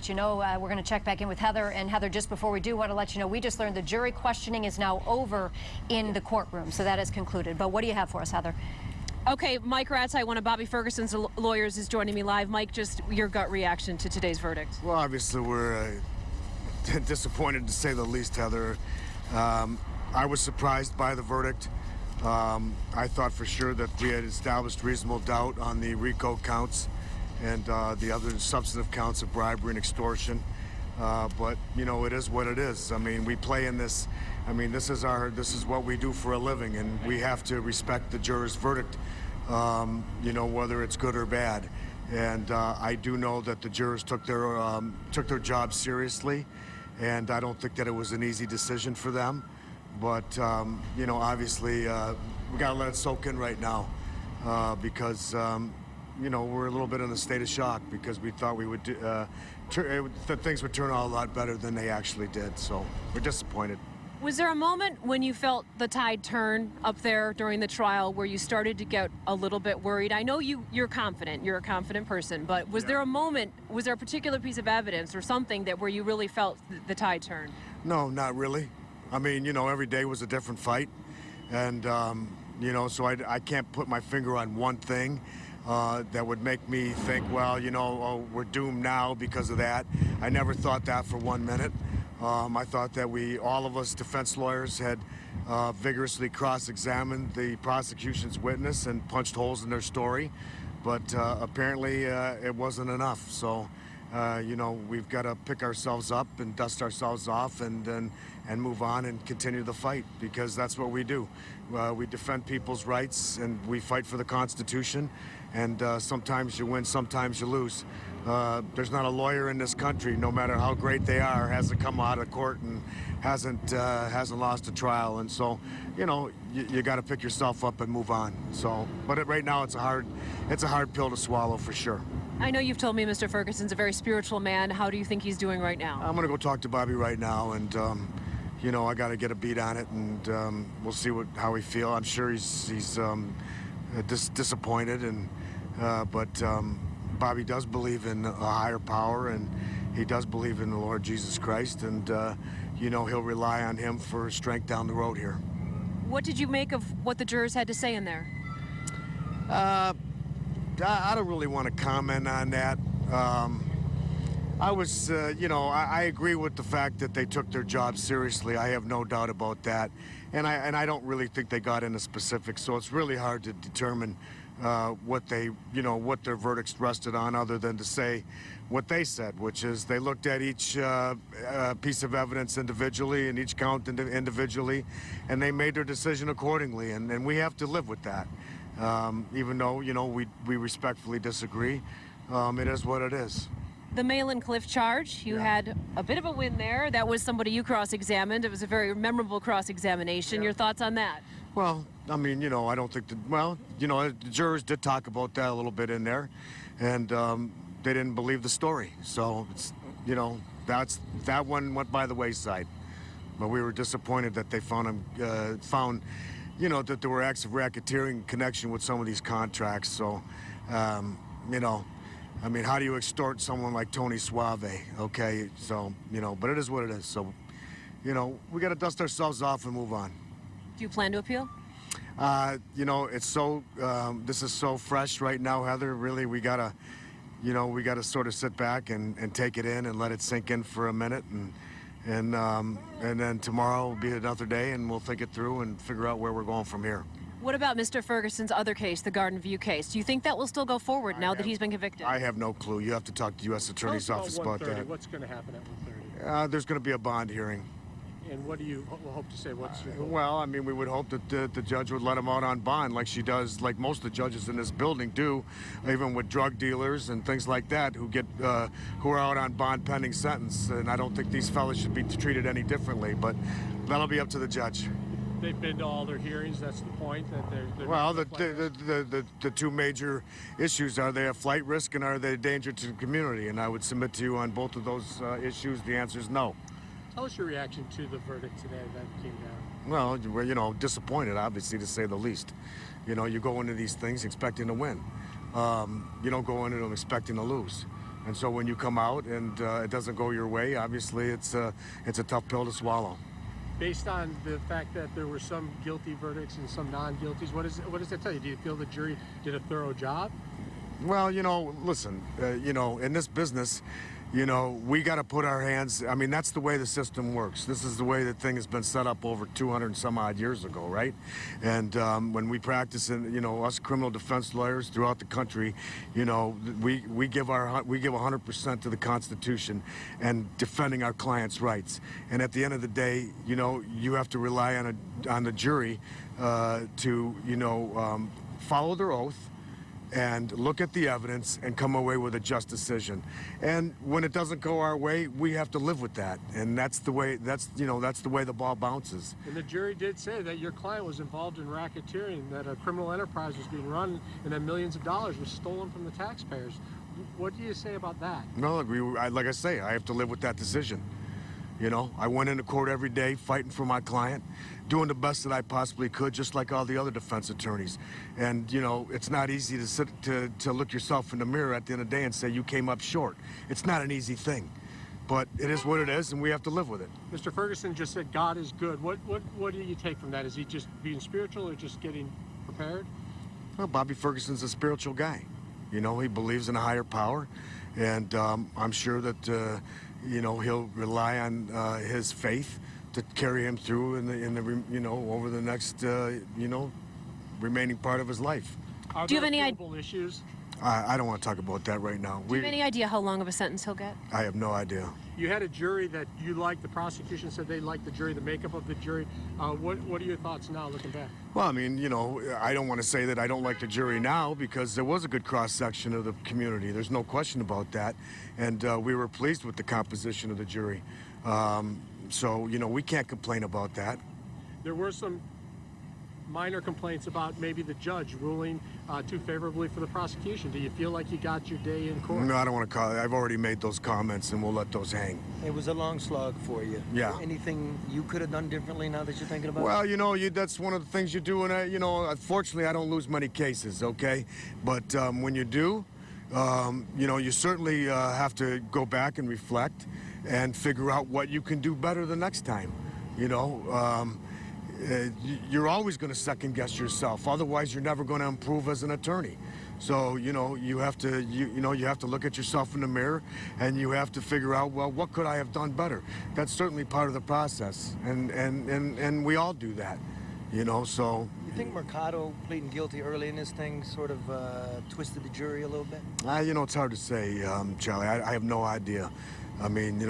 let you know. We're going to check back in with Heather. And Heather, just before we do, want to let you know, we just learned the jury questioning is now over in the courtroom. So that is concluded. But what do you have for us, Heather? Okay, Mike Rataj, one of Bobby Ferguson's lawyers, is joining me live. Mike, just your gut reaction to today's verdict. Well, obviously, we're disappointed, to say the least, Heather. I was surprised by the verdict. I thought for sure that we had established reasonable doubt on the RICO counts and the other substantive counts of bribery and extortion. But, you know, it is what it is. I mean, we play in this. I mean, this is what we do for a living, and we have to respect the juror's verdict, you know, whether it's good or bad. And I do know that the jurors took their job seriously, and I don't think that it was an easy decision for them. But, you know, obviously, we got to let it soak in right now because, you know, we're a little bit in a state of shock because we thought we would that things would turn out a lot better than they actually did. So we're disappointed. Was there a moment when you felt the tide turn up there during the trial where you started to get a little bit worried? I know you're confident. You're a confident person. But was there a moment, was there a particular piece of evidence or something that where you really felt the tide turn? No, not really. I mean, you know, every day was a different fight. And, you know, so I can't put my finger on one thing that would make me think, well, you know, oh, we're doomed now because of that. I never thought that for 1 minute. I thought that all of us defense lawyers had vigorously cross-examined the prosecution's witness and punched holes in their story. But apparently it wasn't enough. So, you know, we've got to pick ourselves up and dust ourselves off and move on and continue the fight, because that's what we do. We defend people's rights and we fight for the Constitution. And sometimes you win, sometimes you lose. There's not a lawyer in this country, no matter how great they are, hasn't come out of court and hasn't lost a trial. And so, you know, you got to pick yourself up and move on. So, but right now it's a hard pill to swallow for sure. I know you've told me Mr. Ferguson's a very spiritual man. How do you think he's doing right now? I'm gonna go talk to Bobby right now, and you know, I got to get a beat on it, and we'll see how he feels. I'm sure he's disappointed, and but Bobby does believe in a higher power, and he does believe in the Lord Jesus Christ, and you know, he'll rely on him for strength down the road here. What did you make of what the jurors had to say in there? I don't really want to comment on that. I was, you know, I agree with the fact that they took their job seriously. I have no doubt about that. And I don't really think they got into specifics, so it's really hard to determine what their verdicts rested on, other than to say what they said, which is they looked at each piece of evidence individually and each count individually, and they made their decision accordingly, and we have to live with that. Even though, you know, we respectfully disagree, it is what it is. The Malin Cliff charge, you had a bit of a win there. That was somebody you cross-examined. It was a very memorable cross-examination. Your thoughts on that? Well, I mean, you know, I don't think well, you know, the jurors did talk about that a little bit in there, and they didn't believe the story. So, it's, you know, that one went by the wayside. But we were disappointed that they found you know, that there were acts of racketeering in connection with some of these contracts. So, you know, I mean, how do you extort someone like Tony Suave? Okay, so, you know, but it is what it is. So, you know, we got to dust ourselves off and move on. Do you plan to appeal? You know, it's so, this is so fresh right now, Heather. Really, we got to, you know, we got to sort of sit back and take it in and let it sink in for a minute. And then tomorrow will be another day, and we'll think it through and figure out where we're going from here. What about Mr. Ferguson's other case, the Garden View case? Do you think that will still go forward now that he's been convicted? I have no clue. You have to talk to the U.S. Attorney's Office about that. What's going to happen at 1:30? There's going to be a bond hearing. And what do you hope to say? What's your hope? Well, I mean, we would hope that the judge would let him out on bond, like she does, like most of the judges in this building do, even with drug dealers and things like that, who are out on bond pending sentence. And I don't think these fellas should be treated any differently, but that'll be up to the judge. They've been to all their hearings. That's the point. That they're well, the two major issues: are they a flight risk, and are they a danger to the community? And I would submit to you on both of those issues, the answer is no. Tell us your reaction to the verdict today that came down. Well, we're, you know, disappointed, obviously, to say the least. You know, you go into these things expecting to win. You don't go into them expecting to lose. And so when you come out and it doesn't go your way, obviously it's a tough pill to swallow. Based on the fact that there were some guilty verdicts and some non-guilties, what does that tell you? Do you feel the jury did a thorough job? Well, listen, in this business, we got to put our hands, I mean, that's the way the system works. This is the way the thing has been set up over 200 and some odd years ago, right? And when we practice in, us criminal defense lawyers throughout the country, we give 100% to the Constitution and defending our clients' rights. And at the end of the day, you have to rely on the jury to, follow their oath and look at the evidence and come away with a just decision. And when it doesn't go our way, we have to live with that. And that's the way the ball bounces. And the jury did say that your client was involved in racketeering, that a criminal enterprise was being run, and that millions of dollars was stolen from the taxpayers. What do you say about that? No, like I say, I have to live with that decision. I went into court every day fighting for my client, doing the best that I possibly could, just like all the other defense attorneys. And, it's not easy to look yourself in the mirror at the end of the day and say you came up short. It's not an easy thing. But it is what it is, and we have to live with it. Mr. Ferguson just said God is good. What do you take from that? Is he just being spiritual or just getting prepared? Well, Bobby Ferguson's a spiritual guy. He believes in a higher power, and I'm sure that he'll rely on his faith to carry him through over the next remaining part of his life. Are Do you there have any global issues? I don't want to talk about that right now. Do you have any idea how long of a sentence he'll get? I have no idea. You had a jury that you liked. The prosecution said they liked the jury, the makeup of the jury. What are your thoughts now, looking back? Well, I mean, I don't want to say that I don't like the jury now, because there was a good cross-section of the community. There's no question about that. And we were pleased with the composition of the jury. So, we can't complain about that. There were some minor complaints about maybe the judge ruling too favorably for the prosecution. Do you feel like you got your day in court? No, I don't want to call it. I've already made those comments, and we'll let those hang. It was a long slog for you. Yeah. Anything you could have done differently now that you're thinking about it? Well, that's one of the things you do, and unfortunately, I don't lose many cases, okay? But when you do, you certainly have to go back and reflect and figure out what you can do better the next time. You're always going to second guess yourself. Otherwise, you're never going to improve as an attorney. So, you have to, you have to look at yourself in the mirror, and you have to figure out, well, what could I have done better? That's certainly part of the process, and we all do that, so. You think Mercado pleading guilty early in this thing sort of twisted the jury a little bit? It's hard to say, Charlie. I have no idea. I mean,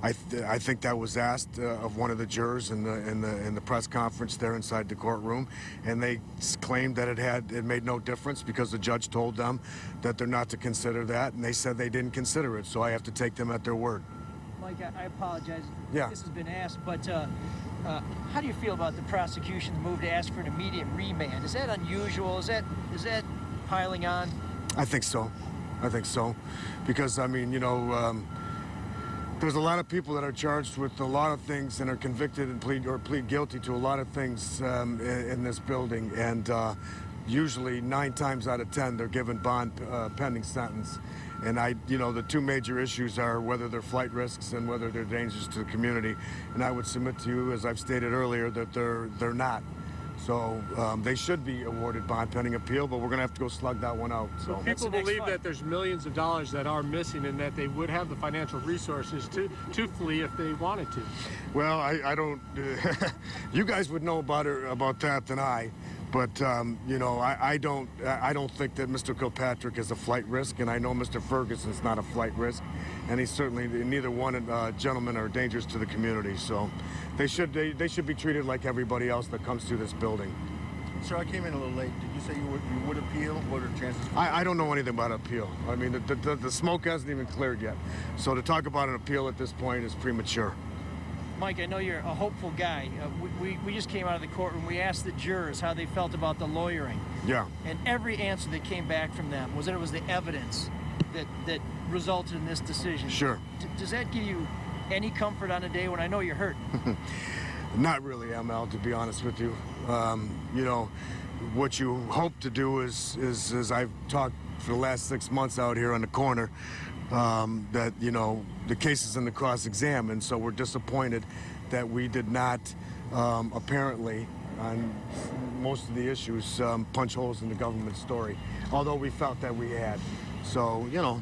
I think that was asked of one of the jurors in the press conference there inside the courtroom, and they claimed that it made no difference because the judge told them that they're not to consider that, and they said they didn't consider it. So I have to take them at their word. Mike, I apologize. Yeah. This has been asked, but how do you feel about the prosecution's move to ask for an immediate remand? Is that unusual? Is that piling on? I think so. Because, I mean, there's a lot of people that are charged with a lot of things and are convicted and plead guilty to a lot of things in this building. And usually 9 times out of 10, they're given bond pending sentence. And the two major issues are whether they're flight risks and whether they're dangers to the community. And I would submit to you, as I've stated earlier, that they're not. So they should be awarded bond pending appeal, but we're going to have to go slug that one out. So people believe that there's millions of dollars that are missing and that they would have the financial resources to flee if they wanted to. Well, I don't. You guys would know about that than I. But I don't think that Mr. Kilpatrick is a flight risk, and I know Mr. Ferguson's not a flight risk, and he's certainly neither one gentlemen are dangerous to the community. So they should be treated like everybody else that comes through this building. Sir, I came in a little late. Did you say you would appeal? What are the chances? I don't know anything about appeal. I mean, the smoke hasn't even cleared yet. So to talk about an appeal at this point is premature. Mike, I know you're a hopeful guy. We just came out of the courtroom. We asked the jurors how they felt about the lawyering. Yeah. And every answer that came back from them was that it was the evidence that resulted in this decision. Sure. Does that give you any comfort on a day when I know you're hurt? Not really, ML, to be honest with you. what you hope to do is as I've talked for the last 6 months out here on the corner, that, you know, the case is in the cross-exam, and so we're disappointed that we did not, apparently, on most of the issues, punch holes in the government story, although we felt that we had. So, you know.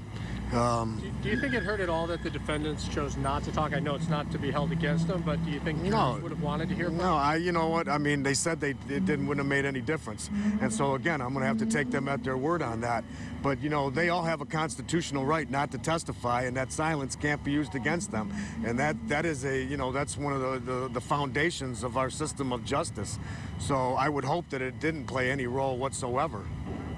Do you think it hurt at all that the defendants chose not to talk? I know it's not to be held against them, but do you think jurors would have wanted to hear from them? No, you know what? I mean, they said it wouldn't have made any difference. And so, again, I'm going to have to take them at their word on that. But, you know, they all have a constitutional right not to testify, and that silence can't be used against them. And that is that's one of the foundations of our system of justice. So I would hope that it didn't play any role whatsoever.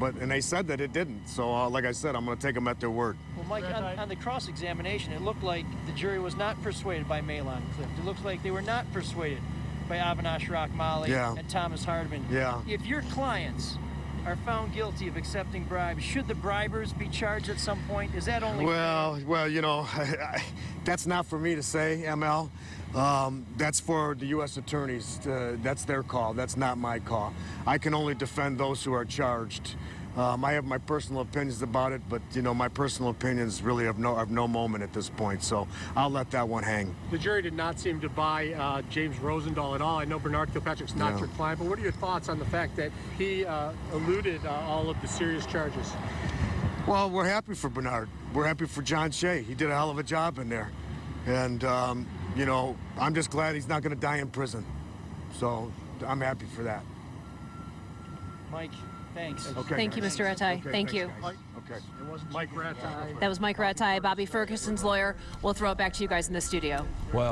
And they said that it didn't. So, like I said, I'm going to take them at their word. Well, Mike, on the cross-examination, it looked like the jury was not persuaded by Malon Clift. It looks like they were not persuaded by Avinash Rockmali and Thomas Hardman. Yeah. If your clients are found guilty of accepting bribes, should the bribers be charged at some point? Is that only Well, you know, that's not for me to say, ML. That's for the U.S. attorneys. That's their call. That's not my call. I can only defend those who are charged. I have my personal opinions about it, but, you know, my personal opinions really have no moment at this point, so I'll let that one hang. The jury did not seem to buy James Rosendahl at all. I know Bernard Kilpatrick's not your client, but what are your thoughts on the fact that he eluded all of the serious charges? Well, we're happy for Bernard. We're happy for John Shea. He did a hell of a job in there. And, you know, I'm just glad he's not going to die in prison. So I'm happy for that. Mike, thanks. Okay, Thank you, guys. Mr. Rataj. Okay, Thank thanks, you. guys. Okay. It was Mike Rataj. That was Mike Rataj, Bobby Ferguson's lawyer. We'll throw it back to you guys in the studio. Well.